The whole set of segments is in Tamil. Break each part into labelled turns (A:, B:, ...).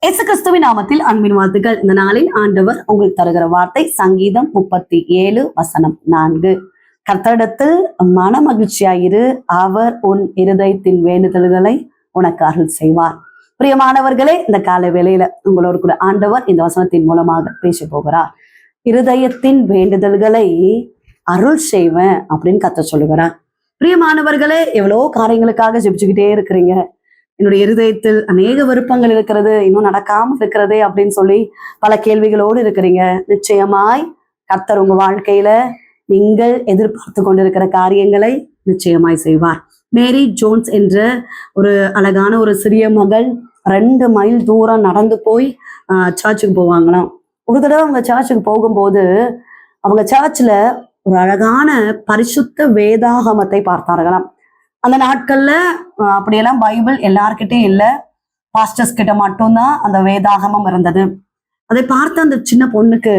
A: இயேசு கிறிஸ்துவின் நாமத்தில் அன்பின் வாழ்த்துக்கள். இந்த நாளில் ஆண்டவர் உங்களுக்கு தருகிற வார்த்தை சங்கீதம் 37:4. கர்த்தரிடத்தில் மன மகிழ்ச்சியாயிரு, அவர் உன் இருதயத்தின் வேண்டுதல்களை உனக்கு அருள் செய்வார். பிரியமானவர்களே, இந்த கால வேளையில உங்களோடு கூட ஆண்டவர் இந்த வசனத்தின் மூலமாக பேச போகிறார். இருதயத்தின் வேண்டுதல்களை அருள் செய்வேன் அப்படின்னு கர்த்தர் சொல்லுகிறார். பிரியமானவர்களே, எவ்வளோ காரியங்களுக்காக ஜெபிச்சுக்கிட்டே இருக்கிறீங்க. என்னுடைய இருதயத்தில் அநேக விருப்பங்கள் இருக்கிறது, இன்னும் நடக்காம இருக்கிறதே அப்படின்னு சொல்லி பல கேள்விகளோடு இருக்கிறீங்க. நிச்சயமாய் கர்த்தர் உங்க வாழ்க்கையில நீங்கள் எதிர்பார்த்து கொண்டிருக்கிற காரியங்களை நிச்சயமாய் செய்வார். மேரி ஜோன்ஸ் என்ற ஒரு அழகான ஒரு சிறிய மகள் 2 மைல் தூரம் நடந்து போய் சர்ச்சுக்கு போவாங்களாம். ஒரு தடவை அவங்க சர்ச்சுக்கு போகும்போது அவங்க சர்ச்சில் ஒரு அழகான பரிசுத்த வேதாகமத்தை பார்த்தார்களாம். அந்த நாட்கள்ல அப்படியெல்லாம் பைபிள் எல்லார்கிட்டையும் இல்லை, பாஸ்டர்ஸ் கிட்ட மட்டும்தான் அந்த வேதாகமம் இருந்தது. அதை பார்த்த அந்த சின்ன பொண்ணுக்கு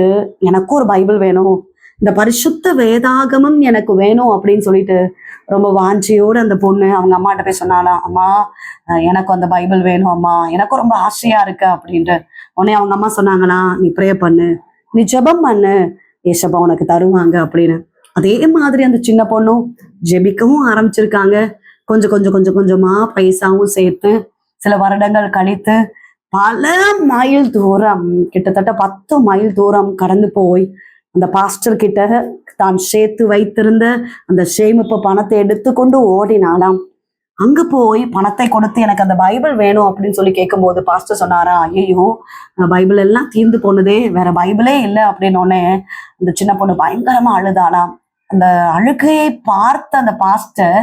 A: எனக்கும் ஒரு பைபிள் வேணும், இந்த பரிசுத்த வேதாகமம் எனக்கு வேணும் அப்படின்னு சொல்லிட்டு ரொம்ப வாஞ்சியோடு அந்த பொண்ணு அவங்க அம்மாட்ட போய் சொன்னாலாம், அம்மா எனக்கும் அந்த பைபிள் வேணும் அம்மா, எனக்கும் ரொம்ப ஆசையா இருக்கு அப்படின்ட்டு. உடனே அவங்க அம்மா சொன்னாங்களாம், நீ ப்ரே பண்ணு, நீ ஜெபம் பண்ணு, ஏசப்பா உனக்கு தருவாங்க அப்படின்னு. அதே மாதிரி அந்த சின்ன பொண்ணும் ஜெபிக்கவும் ஆரம்பிச்சிருக்காங்க. கொஞ்சமா பைசாவும் சேர்த்து சில வருடங்கள் கழித்து பல மைல் தூரம், கிட்டத்தட்ட 10 மைல் தூரம் கடந்து போய் அந்த பாஸ்டர் கிட்ட தான் சேர்த்து வைத்திருந்த அந்த சேமிப்பு பணத்தை எடுத்துக்கொண்டு ஓடினாலாம். அங்க போய் பணத்தை கொடுத்து எனக்கு அந்த பைபிள் வேணும் அப்படின்னு சொல்லி கேட்கும்போது பாஸ்டர் சொன்னாரா, ஐயோ பைபிள் எல்லாம் தீர்ந்து போனதே, வேற பைபிளே இல்லை அப்படின்னோடனே அந்த சின்ன பொண்ணு பயங்கரமா அழுதாலாம். அந்த அழுகையை பார்த்த அந்த பாஸ்டர்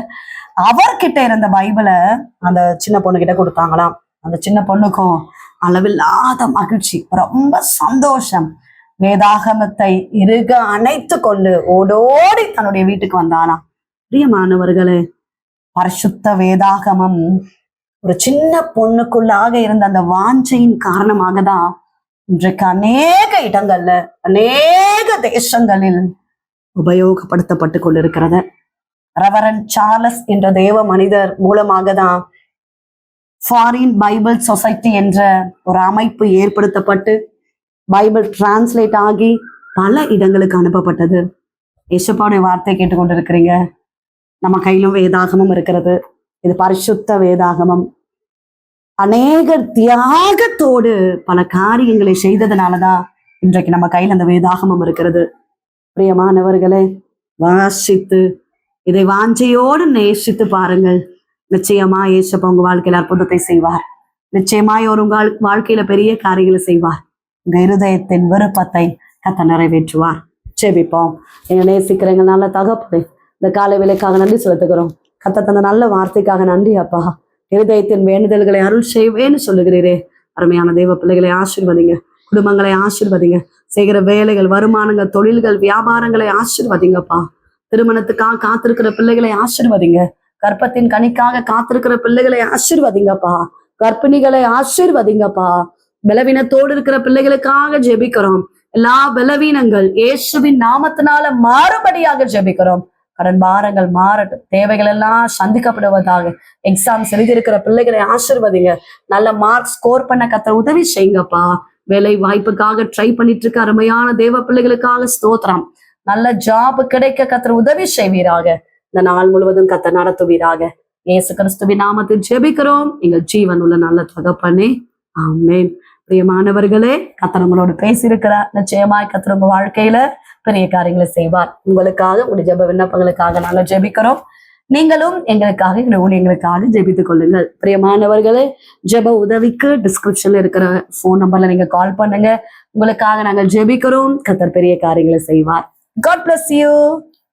A: அவர்கிட்ட இருந்த பைபிளை அந்த சின்ன பொண்ணு கிட்ட கொடுத்தாங்களாம். அந்த சின்ன பொண்ணுக்கும் அளவில்லாத மகிழ்ச்சி, ரொம்ப சந்தோஷம். வேதாகமத்தை இறுக அணைத்து கொண்டு ஓடோடி தன்னுடைய வீட்டுக்கு வந்தானாம். பிரியமானவர்களே, பரிசுத்த வேதாகமம் ஒரு சின்ன பொண்ணுக்குள்ளாக இருந்த அந்த வாஞ்சையின் காரணமாக தான் இன்றைக்கு அநேக இடங்கள்ல அநேக தேசங்களில் உபயோகப்படுத்தப்பட்டு கொண்டிருக்கிறது. ரெவரண்ட் சார்லஸ் என்ற தேவ மனிதர் மூலமாக தான் ஃபாரின் பைபிள் சொசைட்டி என்ற ஒரு அமைப்பு ஏற்படுத்தப்பட்டு பைபிள் டிரான்ஸ்லேட் ஆகி பல இடங்களுக்கு அனுப்பப்பட்டது. ஏசப்பாவுடைய வார்த்தை கேட்டுக்கொண்டிருக்கிறீங்க. நம்ம கையிலும் வேதாகமம் இருக்கிறது. இது பரிசுத்த வேதாகமம். அநேக தியாகத்தோடு பல காரியங்களை செய்ததுனாலதான் இன்றைக்கு நம்ம கையில் அந்த வேதாகமம் இருக்கிறது. பிரியமானவர்களே, வாசித்து இதை வாஞ்சையோடு நேசித்து பாருங்கள். நிச்சயமா ஏசப்பா உங்க வாழ்க்கையில அற்புதத்தை செய்வார். நிச்சயமாய் ஒரு உங்கள் வாழ்க்கையில பெரிய காரியங்களை செய்வார். உங்க இருதயத்தின் விருப்பத்தை கர்த்தர் நிறைவேற்றுவார். ஜெபிப்போம். என்ன நேசிக்கிறீங்க நல்ல தகப்பனே, இந்த காலை வேளைக்காக நன்றி செலுத்துகிறோம். கர்த்தர் தந்த நல்ல வார்த்தைக்காக நன்றி அப்பா. இருதயத்தின் வேண்டுதல்களை அருள் செய்வேன்னு சொல்லுகிறீரே. அருமையான தேவ பிள்ளைகளை ஆசீர்வதிங்க, குடும்பங்களை ஆசீர்வதிங்க, செய்கிற வேலைகள், வருமானங்கள், தொழில்கள், வியாபாரங்களை ஆசீர்வதிங்கப்பா. திருமணத்துக்காக காத்திருக்கிற பிள்ளைகளை ஆசீர்வதிங்க. கர்ப்பத்தின் கனிக்காக காத்திருக்கிற பிள்ளைகளை ஆசீர்வதிங்கப்பா. கர்ப்பிணிகளை ஆசீர்வதிங்கப்பா. பலவீனத்தோடு இருக்கிற பிள்ளைகளுக்காக ஜெபிக்கிறோம். எல்லா பலவீனங்கள் இயேசுவின் நாமத்தினால மாறுபடியாக ஜெபிக்கிறோம். கடன் பாரங்கள் மாறட்டும், தேவைகள் எல்லாம் சந்திக்கப்படுவதாக. எக்ஸாம்ஸ் எழுதியிருக்கிற பிள்ளைகளை ஆசீர்வதிங்க. நல்ல மார்க் ஸ்கோர் பண்ண கர்த்தர் உதவி செய்யுங்கப்பா. வேலை வாய்ப்புக்காக ட்ரை பண்ணிட்டு இருக்க அருமையான தேவ பிள்ளைகளுக்காக ஸ்தோத்திரம். நல்ல ஜாப் கிடைக்க கர்த்தர் உதவி செய்வீராக. இந்த நாள் முழுவதும் கர்த்தர் நடத்துவீராக. இயேசு கிறிஸ்துவின் நாமத்தில் ஜெபிக்கிறோம் எங்கள் ஜீவன் உள்ள நல்ல தகப்பனே, ஆமென். பிரியமானவர்களே, கர்த்தர் உங்களோடு பேசியிருக்கிறார். நிச்சயமாய் கர்த்தர் உங்க வாழ்க்கையில பெரிய காரியங்களை செய்வார். உங்களுக்காக உங்களுடைய ஜெப விண்ணப்பங்களுக்காக நாங்கள் ஜெபிக்கிறோம். நீங்களும் எங்களுக்காக எங்களுடைய ஊழியங்களுக்காக ஜெபித்துக் கொள்ளுங்கள். பிரியமானவர்களே, ஜெப உதவிக்கு டிஸ்கிரிப்ஷன்ல இருக்கிற போன் நம்பர்ல நீங்க கால் பண்ணுங்க. உங்களுக்காக நாங்கள் ஜெபிக்கிறோம். கர்த்தர் பெரிய காரியங்களை செய்வார். God bless you.